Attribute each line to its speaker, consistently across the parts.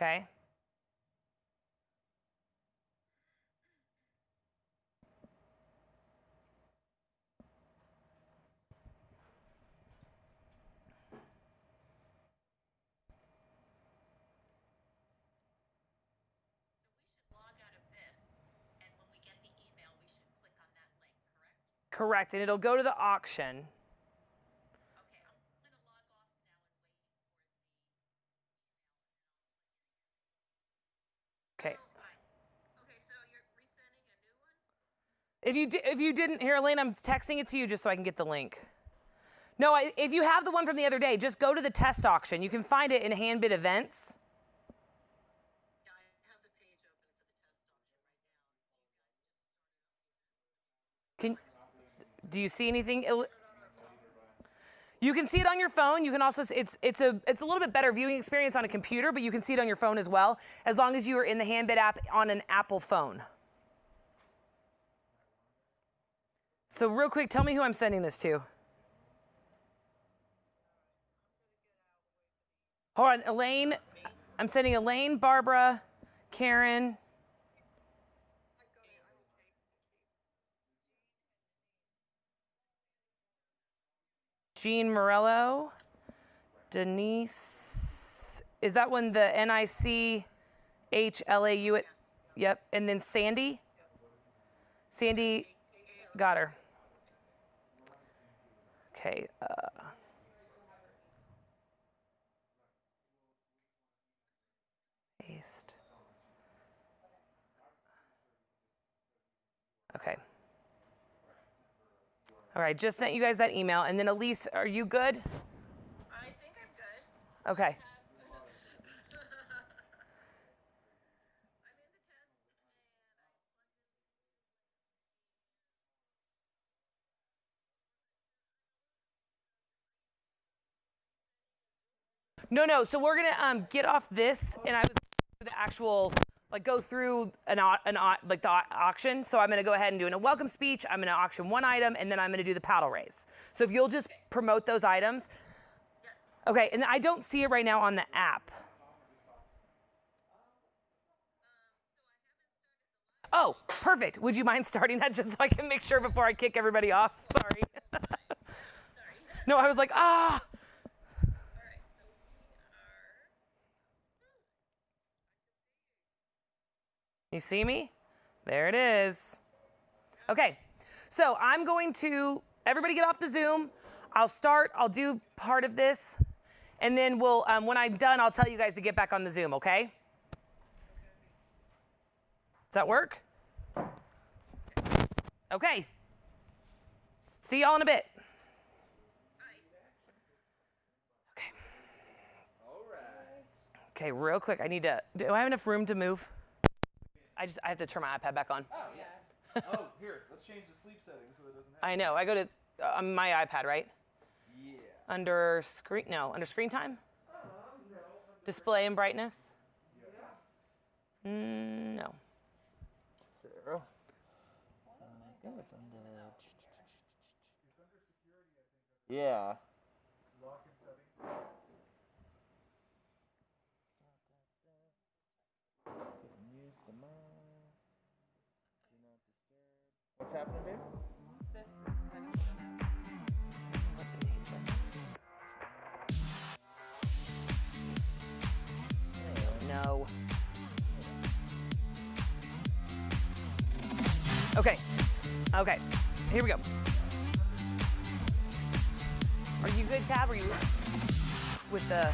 Speaker 1: Okay. Correct, and it'll go to the auction.
Speaker 2: Okay, I'm going to log off now and wait for the email.
Speaker 1: Okay.
Speaker 2: Okay, so you're resending a new one?
Speaker 1: If you didn't hear, Elaine, I'm texting it to you just so I can get the link. No, if you have the one from the other day, just go to the test auction. You can find it in Handbid events.
Speaker 2: Yeah, I have the page open for the test auction right now.
Speaker 1: Do you see anything? You can see it on your phone. You can also, it's a little bit better viewing experience on a computer, but you can see it on your phone as well, as long as you are in the Handbid app on an Apple phone. So real quick, tell me who I'm sending this to. Hold on, Elaine. I'm sending Elaine, Barbara, Karen. Jean Morello, Denise, is that one the NICHLAU? Yes. Yep, and then Sandy? Sandy, got her. Okay. Paste. Okay. All right, just sent you guys that email. And then Elise, are you good?
Speaker 2: I think I'm good.
Speaker 1: Okay.
Speaker 2: I'm in the test and
Speaker 1: No. So we're gonna get off this, and I was the actual go through the auction. So I'm gonna go ahead and do a welcome speech. I'm gonna auction one item, and then I'm gonna do the paddle race. So if you'll just promote those items.
Speaker 2: Yes.
Speaker 1: Okay, and I don't see it right now on the app. Oh, perfect. Would you mind starting that just so I can make sure before I kick everybody off? Sorry.
Speaker 2: Sorry.
Speaker 1: No, I was like, ah. You see me? There it is. Okay, so I'm going to, everybody get off the Zoom. I'll do part of this, and then we'll, when I'm done, I'll tell you guys to get back on the Zoom, okay? Does that work? Okay. See y'all in a bit. Okay.
Speaker 3: All right.
Speaker 1: Okay, real quick, do I have enough room to move? I have to turn my iPad back on.
Speaker 3: Oh, yeah. Oh, here, let's change the sleep settings so that doesn't happen.
Speaker 1: I know, I go to my iPad, right?
Speaker 3: Yeah.
Speaker 1: Under screen time?
Speaker 3: No.
Speaker 1: Display and brightness?
Speaker 3: Yeah.
Speaker 1: No.
Speaker 3: Sarah. I think it's under... It's under security, I think. Yeah. Lock and settings. Use the mic. Do not disturb. What's happening, babe?
Speaker 2: This is kind of
Speaker 1: No. Okay, here we go. Are you good, Tab? Are you with the...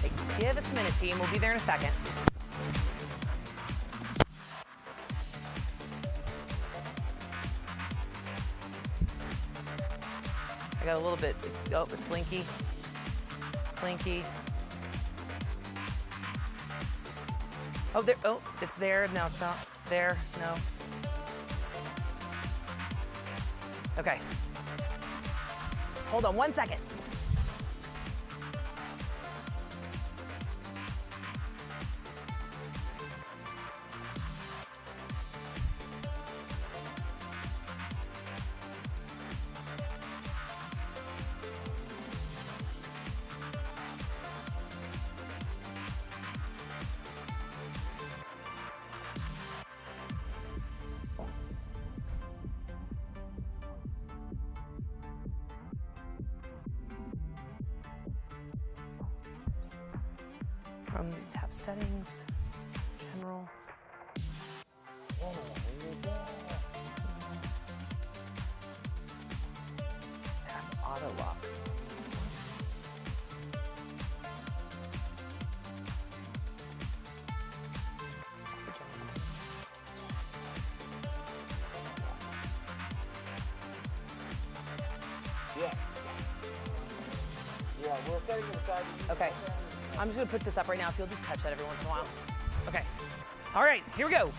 Speaker 1: Hey, give us a minute, team. We'll be there in a second. I got a little bit, oh, it's blinky. Blinky. Oh, there, oh, it's there. No, it's not. There, no. Okay. Hold on 1 second. from tap settings, general. Tap auto lock.
Speaker 3: Yeah. Yeah, we're setting it aside.
Speaker 1: Okay. I'm just gonna put this up right now if you'll just touch that every once in a while. Okay. All right, here we go.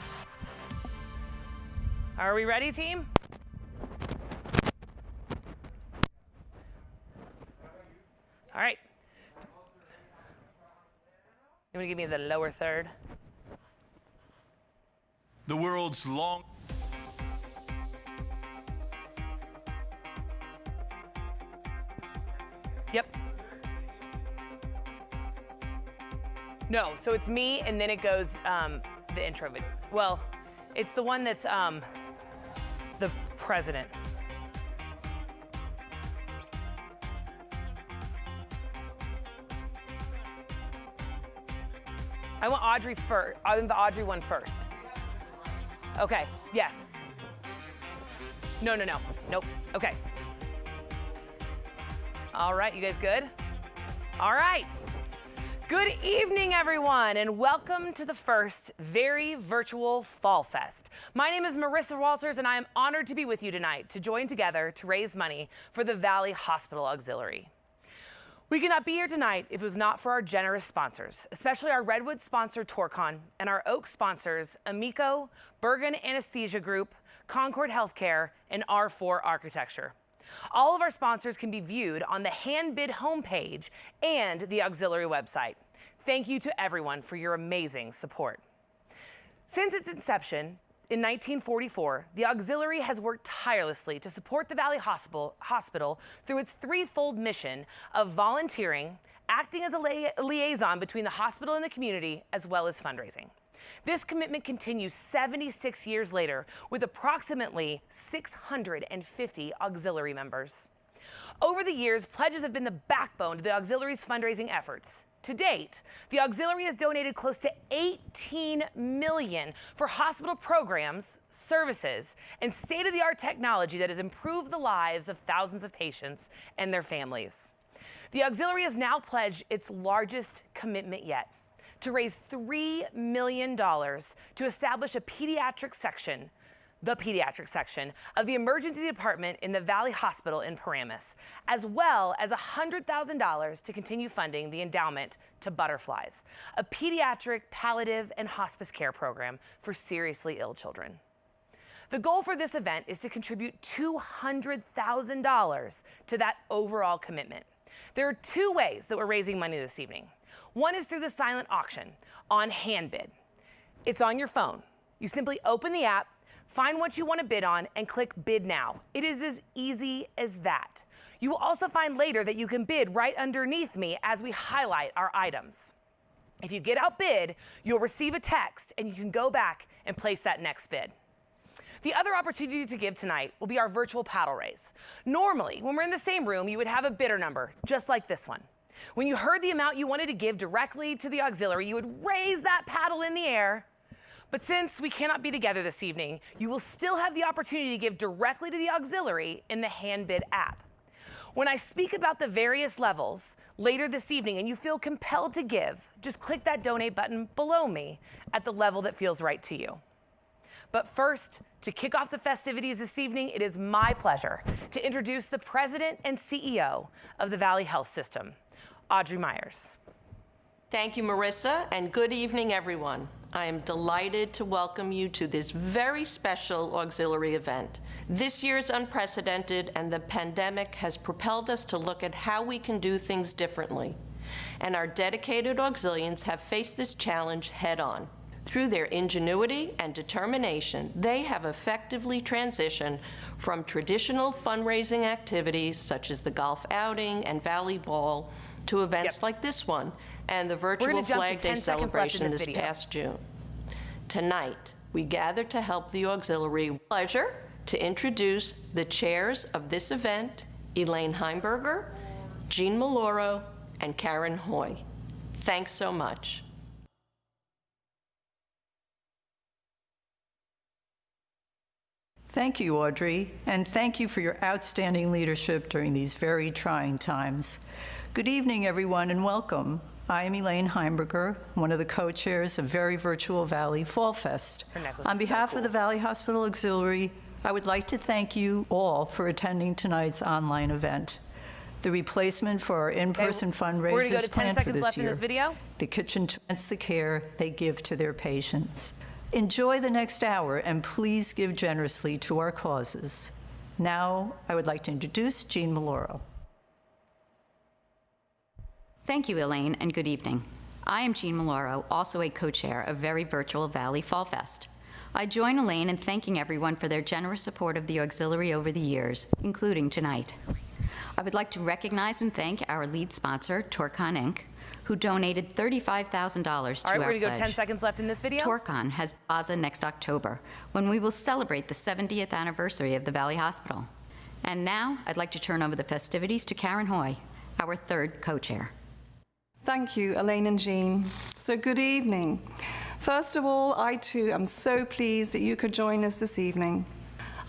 Speaker 1: Are we ready, team? All right. You wanna give me the lower third?
Speaker 4: The world's long.
Speaker 1: Yep. No, so it's me, and then it goes the intro video. Well, it's the one that's the president. I want Audrey first. I want the Audrey one first. Okay. Yes. No. Nope. Okay. All right, you guys good? All right. Good evening, everyone, and welcome to the first very virtual Fall Fest. My name is Marissa Walters, and I am honored to be with you tonight to join together to raise money for the Valley Hospital Auxiliary. We could not be here tonight if it was not for our generous sponsors, especially our Redwood sponsor, Torcon, and our Oak sponsors, Amico, Bergen Anesthesia Group, Concord Healthcare, and R4 Architecture. All of our sponsors can be viewed on the Handbid homepage and the auxiliary website. Thank you to everyone for your amazing support. Since its inception in 1944, the auxiliary has worked tirelessly to support the Valley Hospital through its threefold mission of volunteering, acting as a liaison between the hospital and the community, as well as fundraising. This commitment continues 76 years later with approximately 650 auxiliary members. Over the years, pledges have been the backbone to the auxiliary's fundraising efforts. To date, the auxiliary has donated close to $18 million for hospital programs, services, and state-of-the-art technology that has improved the lives of thousands of patients and their families. The auxiliary has now pledged its largest commitment yet, to raise $3 million to establish a pediatric section of the emergency department in the Valley Hospital in Paramus, as well as $100,000 to continue funding the endowment to Butterflies, a pediatric palliative and hospice care program for seriously ill children. The goal for this event is to contribute $200,000 to that overall commitment. There are two ways that we're raising money this evening. One is through the silent auction on Handbid. It's on your phone. You simply open the app, find what you want to bid on, and click Bid Now. It is as easy as that. You will also find later that you can bid right underneath me as we highlight our items. If you get outbid, you'll receive a text and you can go back and place that next bid. The other opportunity to give tonight will be our virtual paddle raise. Normally, when we're in the same room, you would have a bidder number, just like this one. When you heard the amount you wanted to give directly to the auxiliary, you would raise that paddle in the air. But since we cannot be together this evening, you will still have the opportunity to give directly to the auxiliary in the Handbid app. When I speak about the various levels later this evening and you feel compelled to give, just click that donate button below me at the level that feels right to you. But first, to kick off the festivities this evening, it is my pleasure to introduce the President and CEO of the Valley Health System, Audrey Myers.
Speaker 5: Thank you, Marissa, and good evening, everyone. I am delighted to welcome you to this very special auxiliary event. This year is unprecedented, and the pandemic has propelled us to look at how we can do things differently. And our dedicated auxilians have faced this challenge head-on. Through their ingenuity and determination, they have effectively transitioned from traditional fundraising activities such as the golf outing and Valley Ball to events like this one and the virtual Flag Day celebration this past June. Tonight, we gather to help the auxiliary. Pleasure to introduce the chairs of this event, Elaine Heimberger, Jean Maloro, and Karen Hoy. Thanks so much.
Speaker 6: Thank you, Audrey, and thank you for your outstanding leadership during these very trying times. Good evening, everyone, and welcome. I am Elaine Heimberger, one of the co-chairs of Very Virtual Valley Fall Fest. On behalf of the Valley Hospital Auxiliary, I would like to thank you all for attending tonight's online event. The replacement for our in-person fundraisers planned for this year, the kitchen towards the care they give to their patients. Enjoy the next hour and please give generously to our causes. Now, I would like to introduce Jean Maloro.
Speaker 7: Thank you, Elaine, and good evening. I am Jean Maloro, also a co-chair of Very Virtual Valley Fall Fest. I join Elaine in thanking everyone for their generous support of the auxiliary over the years, including tonight. I would like to recognize and thank our lead sponsor, Torcon Inc., who donated $35,000 to our pledge.
Speaker 1: All right, we're gonna go 10 seconds left in this video.
Speaker 7: Torcon has Plaza next October, when we will celebrate the 70th anniversary of the Valley Hospital. And now, I'd like to turn over the festivities to Karen Hoy, our third co-chair.
Speaker 8: Thank you, Elaine and Jean. So good evening. First of all, I too am so pleased that you could join us this evening.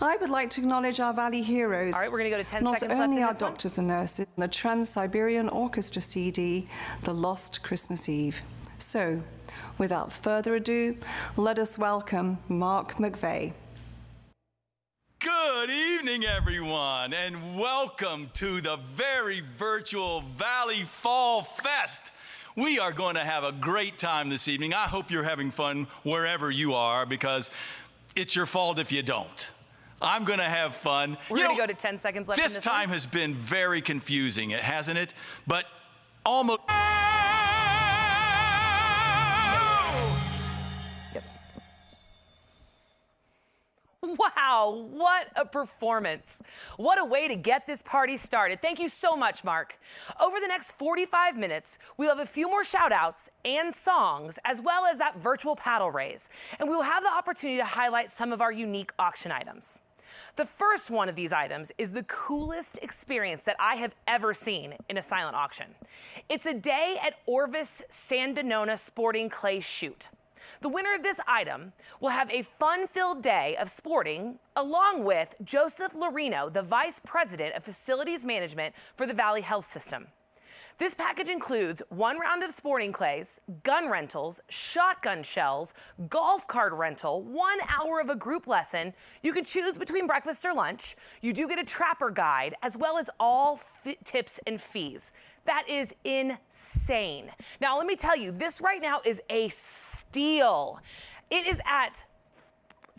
Speaker 8: I would like to acknowledge our Valley heroes.
Speaker 1: All right, we're gonna go to 10 seconds left
Speaker 8: Not only
Speaker 1: in
Speaker 8: our
Speaker 1: this one.
Speaker 8: doctors and nurses, the Trans-Siberian Orchestra CD, The Lost Christmas Eve. So, without further ado, let us welcome Mark McVeigh.
Speaker 4: Good evening, everyone, and welcome to the Very Virtual Valley Fall Fest. We are going to have a great time this evening. I hope you're having fun wherever you are, because it's your fault if you don't. I'm going to have fun.
Speaker 1: We're going to go to 10 seconds left in
Speaker 4: This
Speaker 1: this
Speaker 4: time
Speaker 1: one.
Speaker 4: has been very confusing, hasn't it? But almost...
Speaker 1: Wow, what a performance. What a way to get this party started. Thank you so much, Mark. Over the next 45 minutes, we'll have a few more shout outs and songs, as well as that virtual paddle raise. And we will have the opportunity to highlight some of our unique auction items. The first one of these items is the coolest experience that I have ever seen in a silent auction. It's a day at Orvis Sandinona Sporting Clay Shoot. The winner of this item will have a fun-filled day of sporting along with Joseph Lorino, the Vice President of Facilities Management for the Valley Health System. This package includes 1 round of sporting clays, gun rentals, shotgun shells, golf cart rental, 1 hour of a group lesson. You can choose between breakfast or lunch. You do get a trapper guide, as well as all tips and fees. That is insane. Now, let me tell you, this right now is a steal. It is at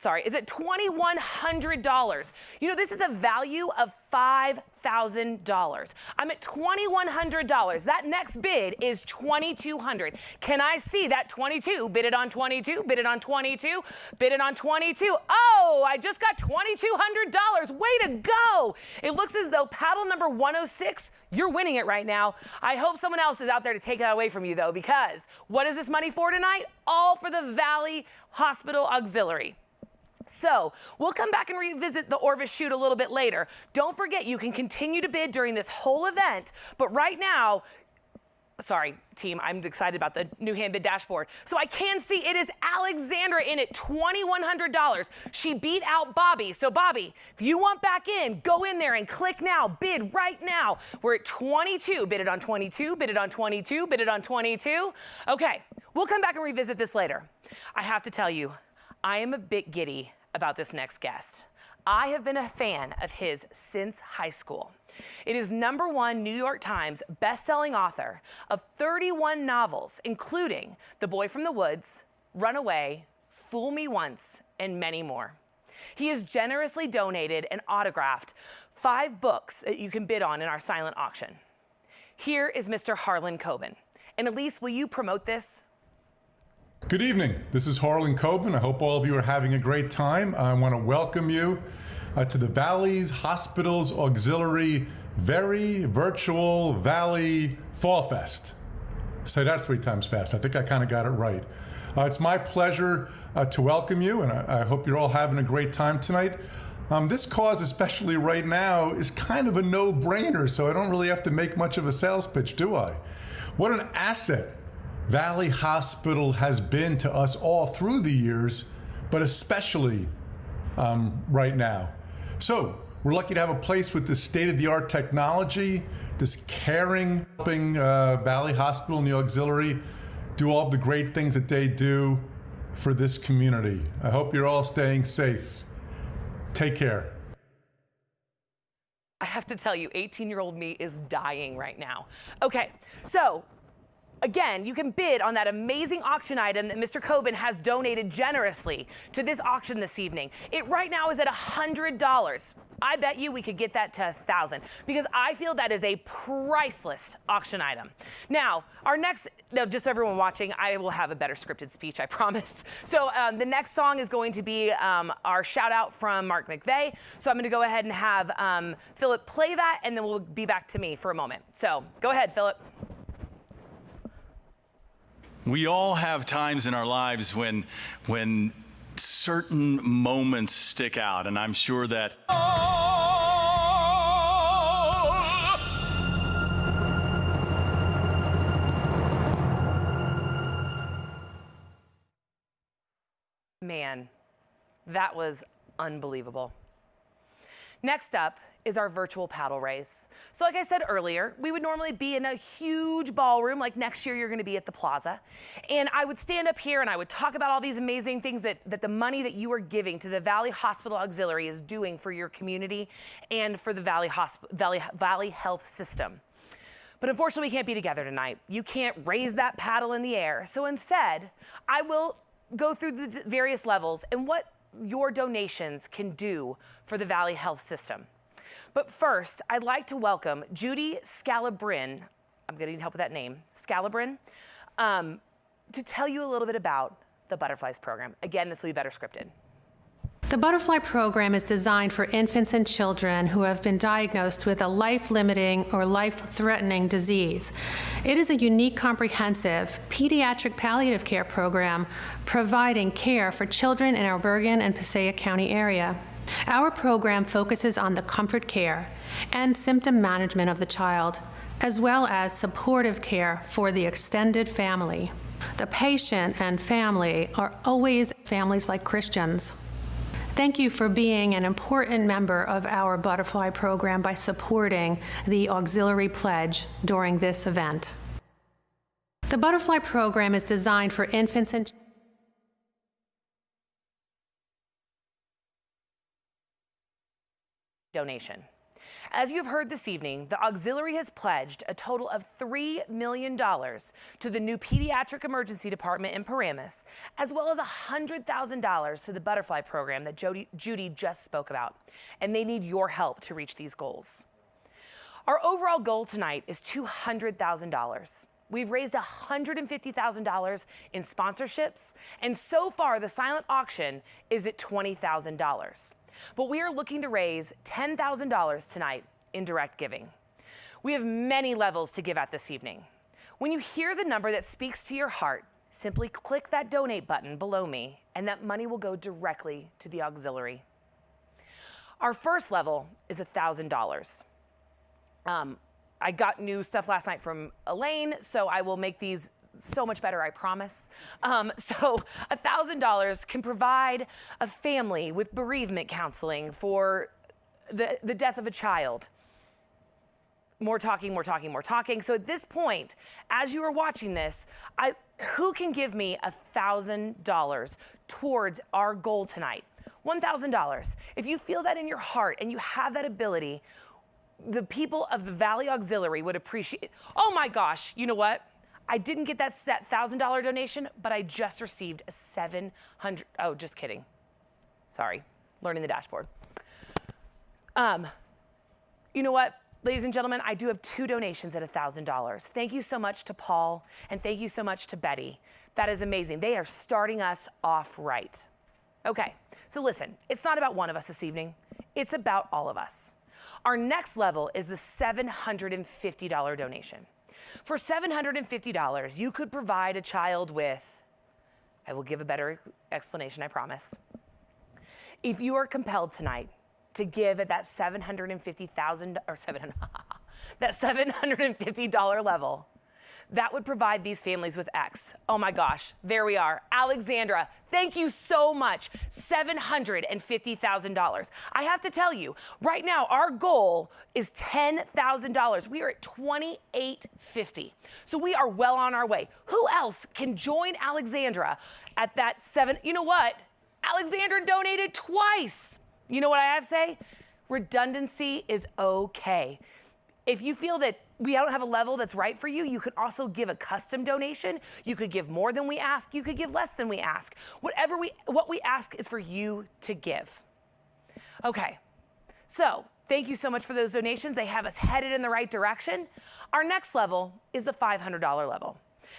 Speaker 1: $2,100. You know, this is a value of $5,000. I'm at $2,100. That next bid is $2,200. Can I see that 22? Bid it on 22, bid it on 22, bid it on 22. Oh, I just got $2,200. Way to go. It looks as though paddle number 106, you're winning it right now. I hope someone else is out there to take that away from you, though, because what is this money for tonight? All for the Valley Hospital Auxiliary. So we'll come back and revisit the Orvis shoot a little bit later. Don't forget, you can continue to bid during this whole event, but right now, sorry, team, I'm excited about the new hand bid dashboard. So I can see it is Alexandra in at $2,100. She beat out Bobby. So Bobby, if you want back in, go in there and click now, bid right now. We're at 22, bid it on 22, bid it on 22, bid it on 22. Okay, we'll come back and revisit this later. I have to tell you, I am a bit giddy about this next guest. I have been a fan of his since high school. It is #1 New York Times best-selling author of 31 novels, including The Boy from the Woods, Runaway, Fool Me Once, and many more. He has generously donated and autographed 5 books that you can bid on in our silent auction. Here is Mr. Harlan Coben. And Elise, will you promote this?
Speaker 9: Good evening. This is Harlan Coben. I hope all of you are having a great time. I want to welcome you to the Valley's Hospitals Auxiliary Very Virtual Valley Fall Fest. Say that 3 times fast. I think I kind of got it right. It's my pleasure to welcome you, and I hope you're all having a great time tonight. This cause, especially right now, is kind of a no-brainer, so I don't really have to make much of a sales pitch, do I? What an asset Valley Hospital has been to us all through the years, but especially right now. So we're lucky to have a place with this state-of-the-art technology, this caring, helping Valley Hospital and the auxiliary do all of the great things that they do for this community. I hope you're all staying safe. Take care.
Speaker 1: I have to tell you, 18-year-old me is dying right now. Okay, so again, you can bid on that amazing auction item that Mr. Coben has donated generously to this auction this evening. It right now is at $100. I bet you we could get that to $1,000 because I feel that is a priceless auction item. Now, just so everyone watching, I will have a better scripted speech, I promise. So the next song is going to be our shout out from Mark McVeigh. So I'm going to go ahead and have Philip play that, and then we'll be back to me for a moment. So go ahead, Philip.
Speaker 4: We all have times in our lives when certain moments stick out, and I'm sure that
Speaker 1: man, that was unbelievable. Next up is our virtual paddle race. So like I said earlier, we would normally be in a huge ballroom, like next year you're gonna be at the Plaza. And I would stand up here and I would talk about all these amazing things that the money that you are giving to the Valley Hospital Auxiliary is doing for your community and for the Valley Health System. But unfortunately, we can't be together tonight. You can't raise that paddle in the air. So instead, I will go through the various levels and what your donations can do for the Valley Health System. But first, I'd like to welcome Judy Scalabrin, I'm gonna need help with that name, Scalabrin, to tell you a little bit about the Butterflies program. Again, this will be better scripted.
Speaker 10: The Butterfly program is designed for infants and children who have been diagnosed with a life-limiting or life-threatening disease. It is a unique, comprehensive pediatric palliative care program providing care for children in our Bergen and Passaic County area. Our program focuses on the comfort care and symptom management of the child, as well as supportive care for the extended family. The patient and family are always families like Christians. Thank you for being an important member of our Butterfly program by supporting the Auxiliary Pledge during this event. The Butterfly program is designed for infants and
Speaker 1: donation. As you've heard this evening, the auxiliary has pledged a total of $3 million to the new pediatric emergency department in Paramus, as well as $100,000 to the Butterfly program that Judy just spoke about. And they need your help to reach these goals. Our overall goal tonight is $200,000. We've raised $150,000 in sponsorships, and so far the silent auction is at $20,000. But we are looking to raise $10,000 tonight in direct giving. We have many levels to give at this evening. When you hear the number that speaks to your heart, simply click that donate button below me, and that money will go directly to the auxiliary. Our first level is $1,000. I got new stuff last night from Elaine, so I will make these so much better, I promise. So $1,000 can provide a family with bereavement counseling for the death of a child. More talking. So at this point, as you are watching this, who can give me $1,000 towards our goal tonight? $1,000. If you feel that in your heart and you have that ability, the people of the Valley Auxiliary would appreciate it. Oh my gosh, you know what? I didn't get that $1,000 donation, but I just received a $700, oh, just kidding. Sorry, learning the dashboard. You know what, ladies and gentlemen, I do have 2 donations at $1,000. Thank you so much to Paul, and thank you so much to Betty. That is amazing. They are starting us off right. Okay, so listen, it's not about one of us this evening. It's about all of us. Our next level is the $750 donation. For $750, you could provide a child with, I will give a better explanation, I promise. If you are compelled tonight to give at that $750,000 or that $750 level, that would provide these families with X. Oh my gosh, there we are. Alexandra, thank you so much. $750,000. I have to tell you, right now, our goal is $10,000. We are at $28.50. So we are well on our way. Who else can join Alexandra at that You know what? Alexandra donated twice. You know what I have to say? Redundancy is okay. If you feel that we don't have a level that's right for you, you could also give a custom donation. You could give more than we ask. You could give less than we ask. What we ask is for you to give. Okay, so thank you so much for those donations. They have us headed in the right direction. Our next level is the $500 level.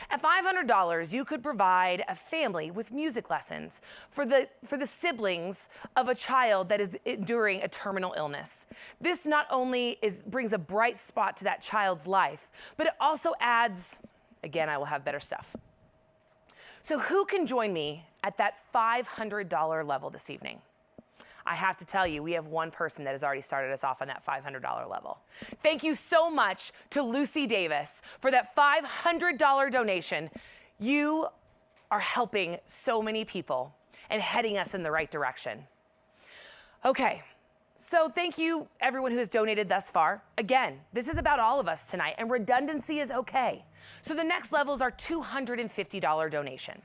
Speaker 1: At $500, you could provide a family with music lessons for the siblings of a child that is enduring a terminal illness. This not only brings a bright spot to that child's life, but it also adds, again, I will have better stuff. So who can join me at that $500 level this evening? I have to tell you, we have one person that has already started us off on that $500 level. Thank you so much to Lucy Davis for that $500 donation. You are helping so many people and heading us in the right direction. Okay, so thank you everyone who has donated thus far. Again, this is about all of us tonight, and redundancy is okay. So the next level is our $250 donation.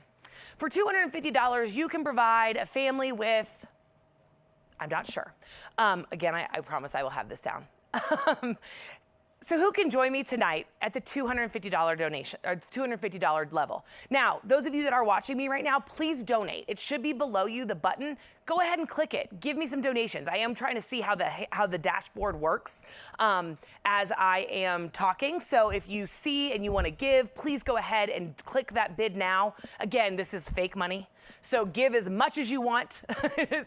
Speaker 1: For $250, you can provide a family with, I'm not sure. Again, I promise I will have this down. So who can join me tonight at the $250 donation, or $250 level? Now, those of you that are watching me right now, please donate. It should be below you, the button. Go ahead and click it. Give me some donations. I am trying to see how the dashboard works as I am talking. So if you see and you want to give, please go ahead and click that bid now. Again, this is fake money. So give as much as you want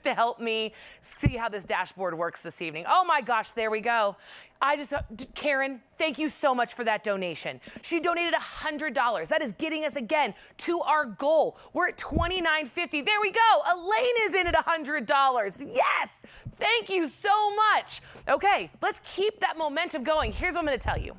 Speaker 1: to help me see how this dashboard works this evening. Oh my gosh, there we go. Karen, thank you so much for that donation. She donated $100. That is getting us again to our goal. We're at $29.50. There we go. Elaine is in at $100. Yes, thank you so much. Okay, let's keep that momentum going. Here's what I'm going to tell you.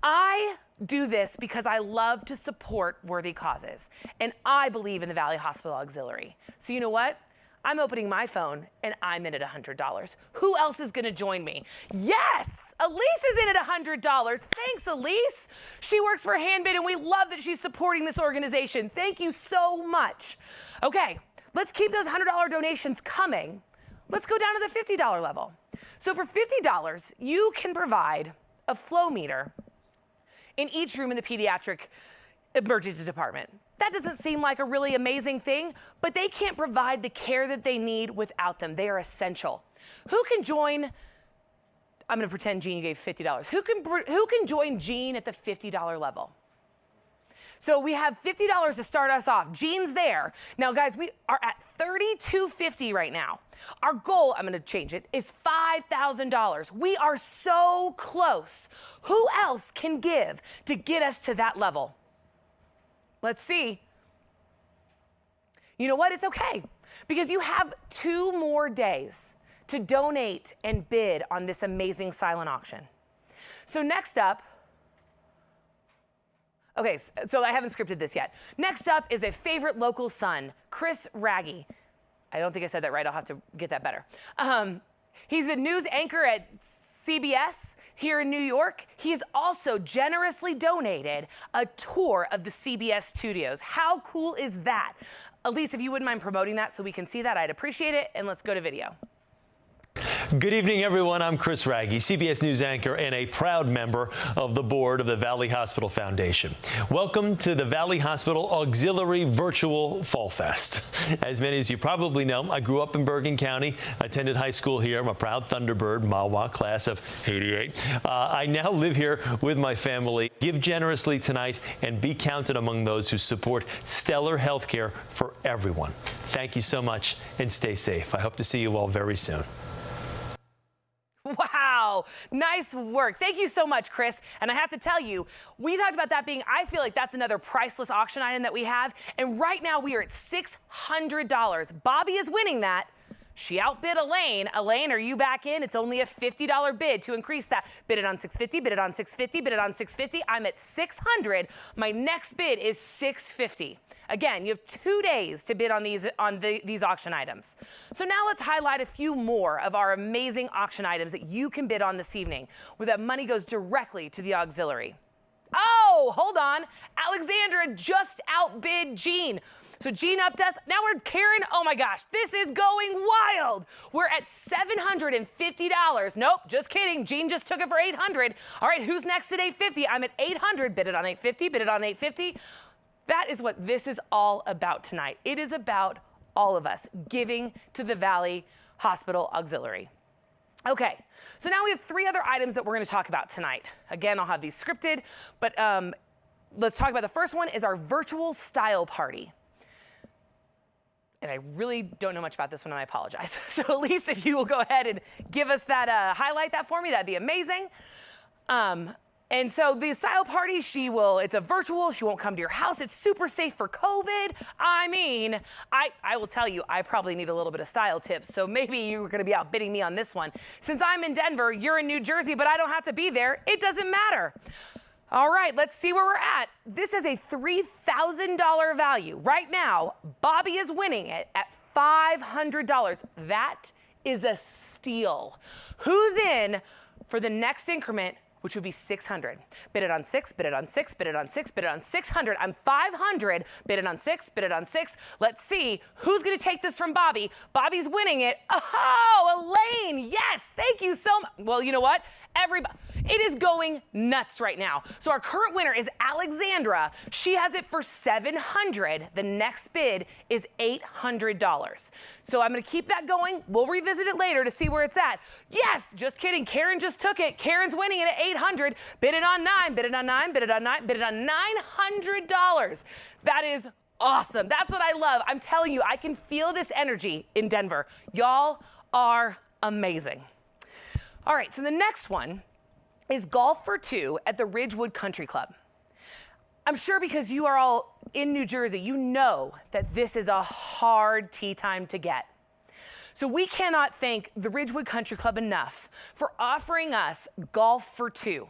Speaker 1: I do this because I love to support worthy causes, and I believe in the Valley Hospital Auxiliary. So you know what? I'm opening my phone, and I'm in at $100. Who else is going to join me? Yes! Elise is in at $100. Thanks, Elise. She works for Handbid, and we love that she's supporting this organization. Thank you so much. Okay, let's keep those $100 donations coming. Let's go down to the $50 level. So for $50, you can provide a flow meter in each room in the pediatric emergency department. That doesn't seem like a really amazing thing, but they can't provide the care that they need without them. They are essential. Who can join? I'm going to pretend Jean gave $50. Who can join Jean at the $50 level? So we have $50 to start us off. Jean's there. Now, guys, we are at $32.50 right now. Our goal, I'm going to change it, is $5,000. We are so close. Who else can give to get us to that level? Let's see. You know what? It's okay, because you have 2 more days to donate and bid on this amazing silent auction. So next up, okay, so I haven't scripted this yet. Next up is a favorite local son, Chris Raggy. I don't think I said that right. I'll have to get that better. He's a news anchor at CBS here in New York. He has also generously donated a tour of the CBS studios. How cool is that? Elise, if you wouldn't mind promoting that so we can see that, I'd appreciate it. And let's go to video.
Speaker 11: Good evening, everyone. I'm Chris Raggy, CBS News anchor and a proud member of the board of the Valley Hospital Foundation. Welcome to the Valley Hospital Auxiliary Virtual Fall Fest. As many as you probably know, I grew up in Bergen County, attended high school here. I'm a proud Thunderbird, Mawa, class of '88. I now live here with my family. Give generously tonight and be counted among those who support stellar health care for everyone. Thank you so much and stay safe. I hope to see you all very soon.
Speaker 1: Wow, nice work. Thank you so much, Chris. And I have to tell you, we talked about that being, I feel like that's another priceless auction item that we have. And right now we are at $600. Bobby is winning that. She outbid Elaine. Elaine, are you back in? It's only a $50 bid to increase that. Bid it on $650, bid it on $650, bid it on $650. I'm at $600. My next bid is $650. Again, you have 2 days to bid on these auction items. So now let's highlight a few more of our amazing auction items that you can bid on this evening, where that money goes directly to the auxiliary. Oh, hold on. Alexandra just outbid Jean. So Jean upped us. Now we're Karen. Oh my gosh, this is going wild. We're at $750. Nope, just kidding. Jean just took it for $800. All right, who's next at $850? I'm at $800. Bid it on $850. Bid it on $850. That is what this is all about tonight. It is about all of us giving to the Valley Hospital Auxiliary. Okay, so now we have 3 other items that we're going to talk about tonight. Again, I'll have these scripted, but let's talk about the first one is our virtual style party. And I really don't know much about this one, and I apologize. So Elise, if you will go ahead and give us that, highlight that for me, that'd be amazing. And so the style party, it's a virtual, she won't come to your house. It's super safe for COVID. I mean, I will tell you, I probably need a little bit of style tips. So maybe you're gonna be outbidding me on this one. Since I'm in Denver, you're in New Jersey, but I don't have to be there. It doesn't matter. All right, let's see where we're at. This is a $3,000 value. Right now, Bobby is winning it at $500. That is a steal. Who's in for the next increment, which would be $600. Bid it on 6, bid it on 6, bid it on 6, bid it on $600. I'm $500, bid it on 6, bid it on 6. Let's see who's gonna take this from Bobby. Bobby's winning it. Oh, Elaine, yes, thank you so much. Well, you know what? It is going nuts right now. So our current winner is Alexandra. She has it for $700. The next bid is $800. So I'm gonna keep that going. We'll revisit it later to see where it's at. Yes, just kidding. Karen just took it. Karen's winning it at $800. Bid it on 9, bid it on 9, bid it on 9, bid it on $900. That is awesome. That's what I love. I'm telling you, I can feel this energy in Denver. Y'all are amazing. All right, so the next one is golf for 2 at the Ridgewood Country Club. I'm sure because you are all in New Jersey, you know that this is a hard tee time to get. So we cannot thank the Ridgewood Country Club enough for offering us golf for 2.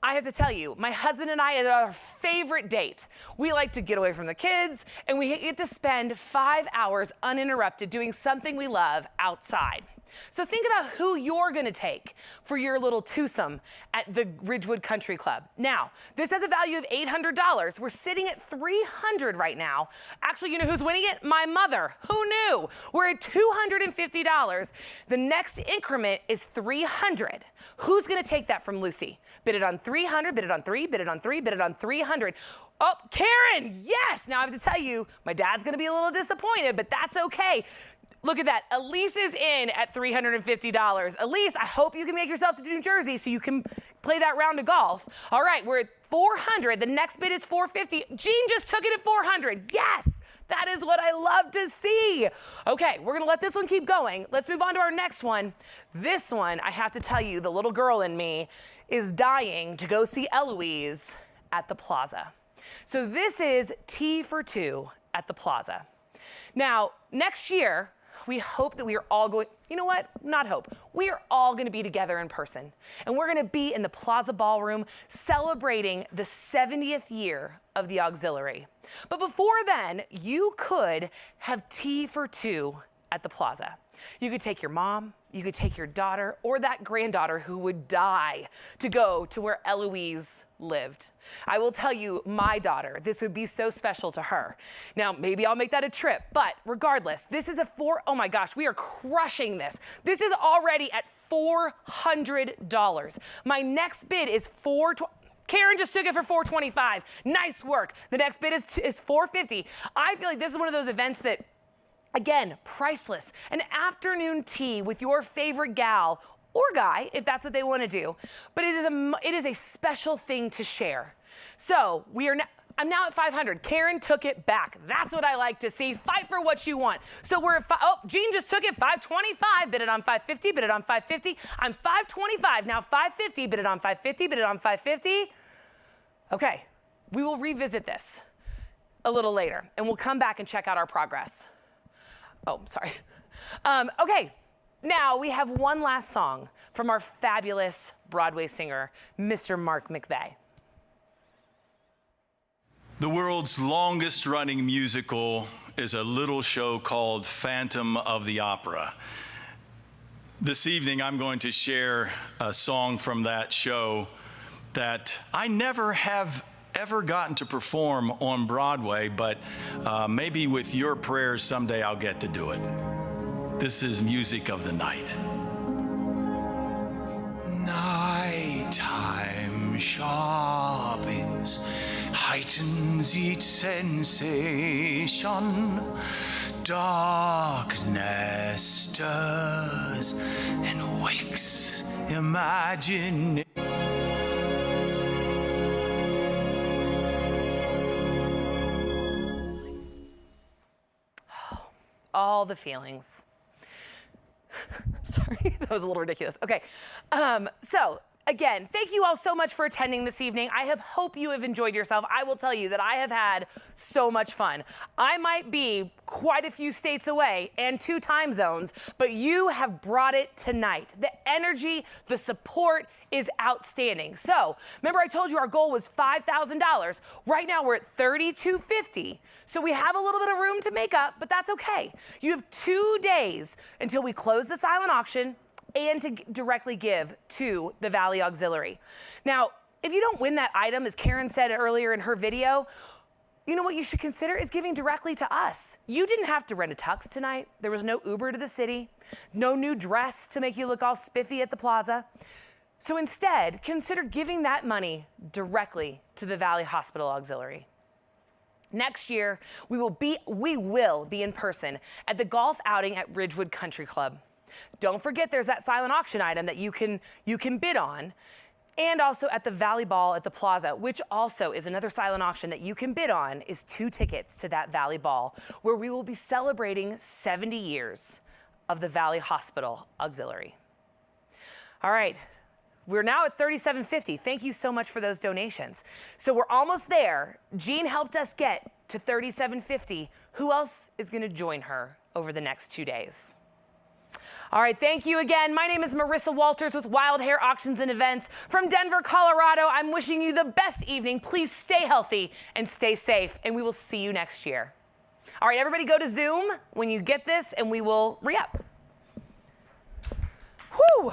Speaker 1: I have to tell you, my husband and I, at our favorite date, we like to get away from the kids and we get to spend 5 hours uninterrupted doing something we love outside. So think about who you're gonna take for your little twosome at the Ridgewood Country Club. Now, this has a value of $800. We're sitting at $300 right now. Actually, you know who's winning it? My mother. Who knew? We're at $250. The next increment is $300. Who's gonna take that from Lucy? Bid it on $300, bid it on 3, bid it on 3, bid it on $300. Oh, Karen, yes! Now I have to tell you, my dad's gonna be a little disappointed, but that's okay. Look at that. Elise is in at $350. Elise, I hope you can make yourself to New Jersey so you can play that round of golf. All right, we're at $400. The next bid is $450. Jean just took it at $400. Yes, that is what I love to see. Okay, we're gonna let this one keep going. Let's move on to our next one. This one, I have to tell you, the little girl in me is dying to go see Eloise at the Plaza. So this is Tea for 2 at the Plaza. Now, next year, we hope that we are all going, you know what? Not hope. We are all going to be together in person. And we're going to be in the Plaza Ballroom celebrating the 70th year of the auxiliary. But before then, you could have tea for 2 at the Plaza. You could take your mom, you could take your daughter, or that granddaughter who would die to go to where Eloise lived. I will tell you, my daughter, this would be so special to her. Now, maybe I'll make that a trip, but regardless, this is oh my gosh, we are crushing this. This is already at $400. My next bid is Karen just took it for $425. Nice work. The next bid is $450. I feel like this is one of those events that, again, priceless. An afternoon tea with your favorite gal or guy, if that's what they want to do. But it is a special thing to share. So I'm now at $500. Karen took it back. That's what I like to see. Fight for what you want. So we're at Jean just took it, $525. Bid it on $550. Bid it on $550. I'm $525 now. $550. Bid it on $550. Bid it on $550. Okay, we will revisit this a little later, and we'll come back and check out our progress. Oh, sorry. Okay, now we have one last song from our fabulous Broadway singer, Mr. Mark McVeigh.
Speaker 4: The world's longest running musical is a little show called Phantom of the Opera. This evening, I'm going to share a song from that show that I never have ever gotten to perform on Broadway, but maybe with your prayers someday I'll get to do it. This is Music of the Night. Nighttime sharpens, heightens each sensation. Darkness stirs and wakes imagination.
Speaker 1: All the feelings. Sorry, that was a little ridiculous. Okay, so again, thank you all so much for attending this evening. I hope you have enjoyed yourself. I will tell you that I have had so much fun. I might be quite a few states away and 2 time zones, but you have brought it tonight. The energy, the support is outstanding. So remember I told you our goal was $5,000. Right now we're at $3,250. So we have a little bit of room to make up, but that's okay. You have 2 days until we close the silent auction and to directly give to the Valley Auxiliary. Now, if you don't win that item, as Karen said earlier in her video, you know what you should consider is giving directly to us. You didn't have to rent a tux tonight. There was no Uber to the city, no new dress to make you look all spiffy at the plaza. So instead, consider giving that money directly to the Valley Hospital Auxiliary. Next year, we will be in person at the golf outing at Ridgewood Country Club. Don't forget there's that silent auction item that you can bid on, and also at the Valley Ball at the Plaza, which also is another silent auction that you can bid on, is 2 tickets to that Valley Ball, where we will be celebrating 70 years of the Valley Hospital Auxiliary. All right. We're now at $3,750. Thank you so much for those donations. So we're almost there. Jean helped us get to $3,750. Who else is going to join her over the next 2 days? All right, thank you again. My name is Marissa Walters with Wild Hair Auctions and Events from Denver, Colorado. I'm wishing you the best evening. Please stay healthy and stay safe, and we will see you next year. All right, everybody go to Zoom when you get this, and we will re-up. Whew.